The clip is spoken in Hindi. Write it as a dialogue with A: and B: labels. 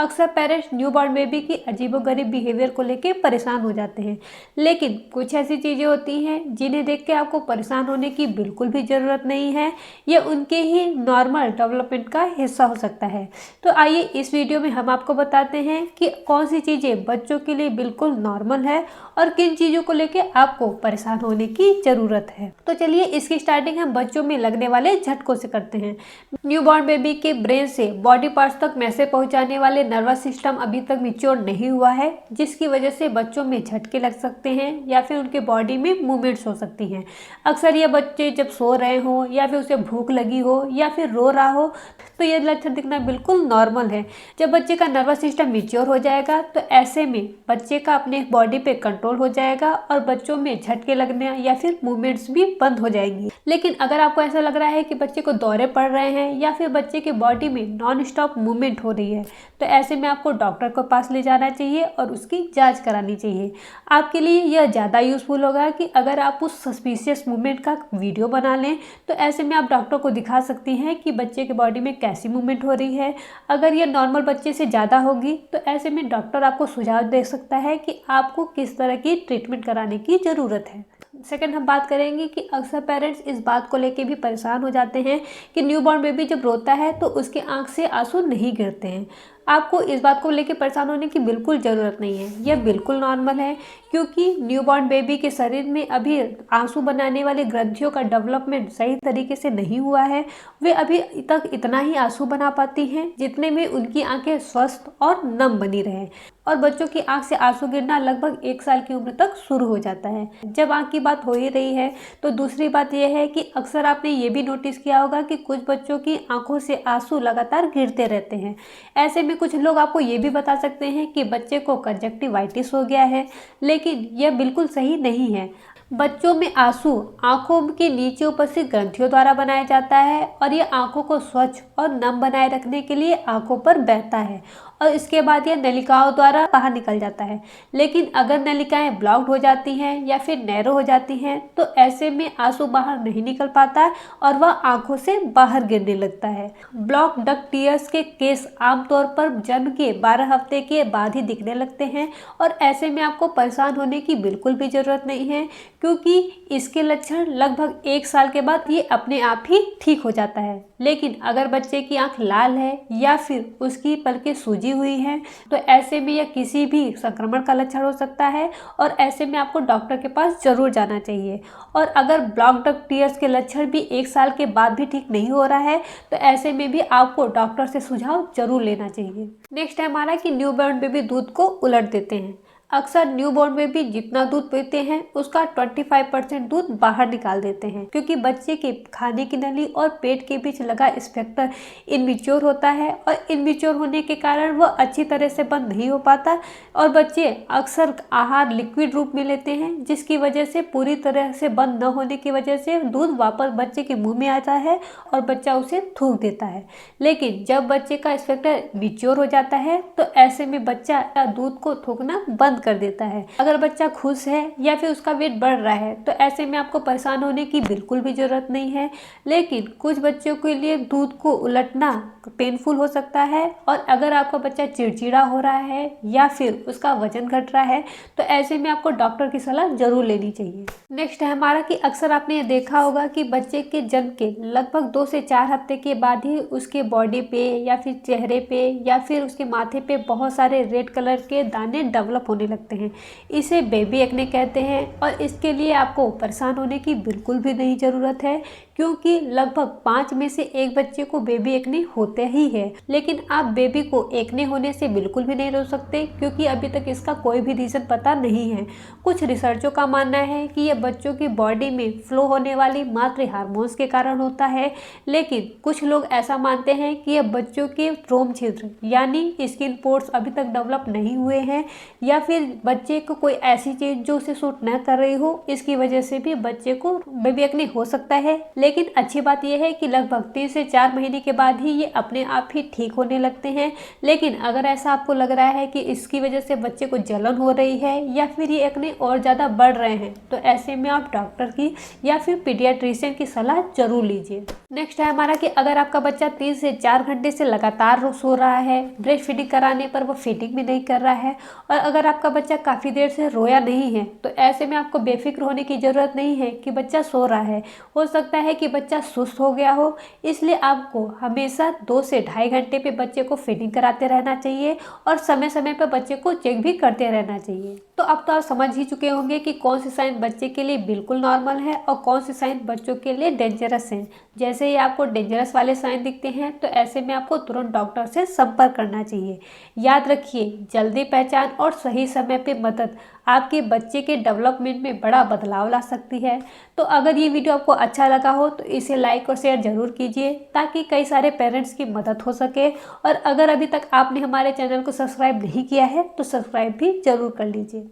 A: अक्सर पेरेंट्स न्यूबॉर्न बेबी की अजीबोगरीब बिहेवियर को लेकर परेशान हो जाते हैं, लेकिन कुछ ऐसी चीज़ें होती हैं जिन्हें देख के आपको परेशान होने की बिल्कुल भी ज़रूरत नहीं है। ये उनके ही नॉर्मल डेवलपमेंट का हिस्सा हो सकता है। तो आइए इस वीडियो में हम आपको बताते हैं कि कौन सी चीज़ें बच्चों के लिए बिल्कुल नॉर्मल है और किन चीज़ों को लेकर आपको परेशान होने की ज़रूरत है। तो चलिए इसकी स्टार्टिंग हम बच्चों में लगने वाले झटकों से करते हैं। न्यूबॉर्न बेबी के ब्रेन से बॉडी पार्ट्स तक मैसेज पहुंचाने वाले नर्वस सिस्टम अभी तक मैच्योर नहीं हुआ है, जिसकी वजह से बच्चों में झटके लग सकते हैं या फिर उनके बॉडी में मूवमेंट्स हो सकती हैं। अक्सर ये बच्चे जब सो रहे हो या फिर उसे भूख लगी हो या फिर रो रहा हो तो ये लक्षण दिखना बिल्कुल नॉर्मल है। जब बच्चे का नर्वस सिस्टम मैच्योर हो जाएगा तो ऐसे में बच्चे का अपने बॉडी पे कंट्रोल हो जाएगा और बच्चों में झटके लगने या फिर मूवमेंट्स भी बंद हो जाएंगी। लेकिन अगर आपको ऐसा लग रहा है कि बच्चे को दौरे पड़ रहे हैं या फिर बच्चे के बॉडी में नॉन स्टॉप मूवमेंट हो रही है तो ऐसे में आपको डॉक्टर के पास ले जाना चाहिए और उसकी जांच करानी चाहिए। आपके लिए यह ज़्यादा यूजफुल होगा कि अगर आप उस सस्पिशियस मूवमेंट का वीडियो बना लें तो ऐसे में आप डॉक्टर को दिखा सकती हैं कि बच्चे के बॉडी में कैसी मूवमेंट हो रही है। अगर यह नॉर्मल बच्चे से ज़्यादा होगी तो ऐसे में डॉक्टर आपको सुझाव दे सकता है कि आपको किस तरह की ट्रीटमेंट कराने की ज़रूरत है। सेकंड हम बात करेंगे कि अक्सर पेरेंट्स इस बात को लेके भी परेशान हो जाते हैं कि न्यूबॉर्न बेबी जब रोता है तो उसके आंख से आंसू नहीं गिरते हैं। आपको इस बात को लेकर परेशान होने की बिल्कुल ज़रूरत नहीं है, यह बिल्कुल नॉर्मल है क्योंकि न्यूबॉर्न बेबी के शरीर में अभी आंसू बनाने वाली ग्रंथियों का डेवलपमेंट सही तरीके से नहीं हुआ है। वे अभी तक इतना ही आंसू बना पाती हैं जितने में उनकी आंखें स्वस्थ और नम बनी रहें और बच्चों की आंख से आंसू गिरना लगभग 1 साल की उम्र तक शुरू हो जाता है। जब आंख की बात हो ही रही है तो दूसरी बात यह है कि अक्सर आपने ये भी नोटिस किया होगा कि कुछ बच्चों की आंखों से आंसू लगातार गिरते रहते हैं। ऐसे में कुछ लोग आपको ये भी बता सकते हैं कि बच्चे को कंजक्टिवाइटिस हो गया है, लेकिन यह बिल्कुल सही नहीं है। बच्चों में आंसू आंखों के नीचे ऊपर से ग्रंथियों द्वारा बनाया जाता है और ये आंखों को स्वच्छ और नम बनाए रखने के लिए आंखों पर बहता है और इसके बाद यह नलिकाओं द्वारा बाहर निकल जाता है। लेकिन अगर नलिकाएं ब्लॉक्ड हो जाती हैं या फिर नैरो हो जाती हैं तो ऐसे में आंसू बाहर नहीं निकल पाता है और वह आंखों से बाहर गिरने लगता है। ब्लॉक डक्ट टीयर्स के केस आमतौर पर जन्म के 12 हफ्ते के बाद ही दिखने लगते हैं और ऐसे में आपको परेशान होने की बिल्कुल भी ज़रूरत नहीं है क्योंकि इसके लक्षण लगभग 1 साल के बाद ये अपने आप ही ठीक हो जाता है। लेकिन अगर बच्चे की आंख लाल है या फिर उसकी पलकें सूजी हुई है तो ऐसे में यह किसी भी संक्रमण का लक्षण हो सकता है और ऐसे में आपको डॉक्टर के पास जरूर जाना चाहिए। और अगर ब्लॉक डक्ट टीयर्स के लक्षण भी 1 साल के बाद भी ठीक नहीं हो रहा है तो ऐसे में भी आपको डॉक्टर से सुझाव जरूर लेना चाहिए। नेक्स्ट है हमारा कि न्यूबॉर्न बेबी दूध को उलट देते हैं। अक्सर न्यूबॉर्न बेबी जितना दूध पीते हैं उसका 25% दूध बाहर निकाल देते हैं क्योंकि बच्चे के खाने की नली और पेट के बीच लगा स्फिंक्टर इनमेच्योर होता है और इनमेच्योर होने के कारण वह अच्छी तरह से बंद नहीं हो पाता और बच्चे अक्सर आहार लिक्विड रूप में लेते हैं जिसकी वजह से पूरी तरह से बंद न होने की वजह से दूध वापस बच्चे के मुंह में आता है और बच्चा उसे थूक देता है। लेकिन जब बच्चे का स्फिंक्टर मैच्योर हो जाता है तो ऐसे में बच्चा दूध को थूकना बंद कर देता है। अगर बच्चा खुश है या फिर उसका वेट बढ़ रहा है तो ऐसे में आपको परेशान होने की बिल्कुल भी जरूरत नहीं है। लेकिन कुछ बच्चों के लिए दूध को उलटना पेनफुल हो सकता है और अगर आपका बच्चा चिड़चिड़ा हो रहा है या फिर उसका वजन घट रहा है तो ऐसे में आपको डॉक्टर की सलाह जरूर लेनी चाहिए। नेक्स्ट है हमारा कि अक्सर आपने ये देखा होगा कि बच्चे के जन्म के लगभग 2 से 4 हफ्ते के बाद ही उसके बॉडी पे या फिर चेहरे पे या फिर उसके माथे पे बहुत सारे रेड कलर के दाने डेवलप होने लगते हैं। इसे बेबी एक्ने कहते हैं और इसके लिए आपको परेशान होने की बिल्कुल भी नहीं ज़रूरत है क्योंकि लगभग 5 में से 1 बच्चे को बेबी एक्ने होते ही है। लेकिन आप बेबी को एक्ने होने से बिल्कुल भी नहीं रोक सकते क्योंकि अभी तक इसका कोई भी रीज़न पता नहीं है। कुछ रिसर्चों का मानना है कि यह बच्चों की बॉडी में फ्लो होने वाली मातृ हार्मोन्स के कारण होता है, लेकिन कुछ लोग ऐसा मानते हैं कि यह बच्चों के रोम छिद्र यानी स्किन पोर्स अभी तक डेवलप नहीं हुए हैं या फिर बच्चे को कोई ऐसी चीज़ जो उसे सूट न कर रही हो, इसकी वजह से भी बच्चे को बेबी एक्ने हो सकता है। लेकिन अच्छी बात यह है कि लगभग 3 से 4 महीने के बाद ही ये अपने आप ही ठीक होने लगते हैं। लेकिन अगर ऐसा आपको लग रहा है कि इसकी वजह से बच्चे को जलन हो रही है या फिर ये एक्ने और ज़्यादा बढ़ रहे हैं, तो ऐसे में आप डॉक्टर की या फिर पीडियाट्रिशियन की सलाह जरूर लीजिए। नेक्स्ट है हमारा कि अगर आपका बच्चा 3 से 4 घंटे से लगातार सो रहा है, ब्रेस्ट फीडिंग कराने पर वो फीडिंग भी नहीं कर रहा है, और अगर आपका बच्चा काफ़ी देर से रोया नहीं है, तो ऐसे में आपको बेफिक्र होने की ज़रूरत नहीं है कि बच्चा सो रहा है। हो सकता है कि बच्चा सुस्त हो गया हो, इसलिए आपको हमेशा 2 से ढाई घंटे पे बच्चे को फीडिंग कराते रहना चाहिए और समय समय पर बच्चे को चेक भी करते रहना चाहिए। तो अब तो आप समझ ही चुके होंगे कि कौन सी साइन बच्चे के लिए बिल्कुल नॉर्मल है और कौन सी साइन बच्चों के लिए डेंजरस है। जैसे ही आपको डेंजरस वाले साइन दिखते हैं, तो ऐसे में आपको तुरंत डॉक्टर से संपर्क करना चाहिए। याद रखिए, जल्दी पहचान और सही समय पे मदद आपके बच्चे के डेवलपमेंट में बड़ा बदलाव ला सकती है। तो अगर ये वीडियो आपको अच्छा लगा हो तो इसे लाइक और शेयर जरूर कीजिए, ताकि कई सारे पेरेंट्स की मदद हो सके। और अगर अभी तक आपने हमारे चैनल को सब्सक्राइब नहीं किया है तो सब्सक्राइब भी जरूर कर लीजिए।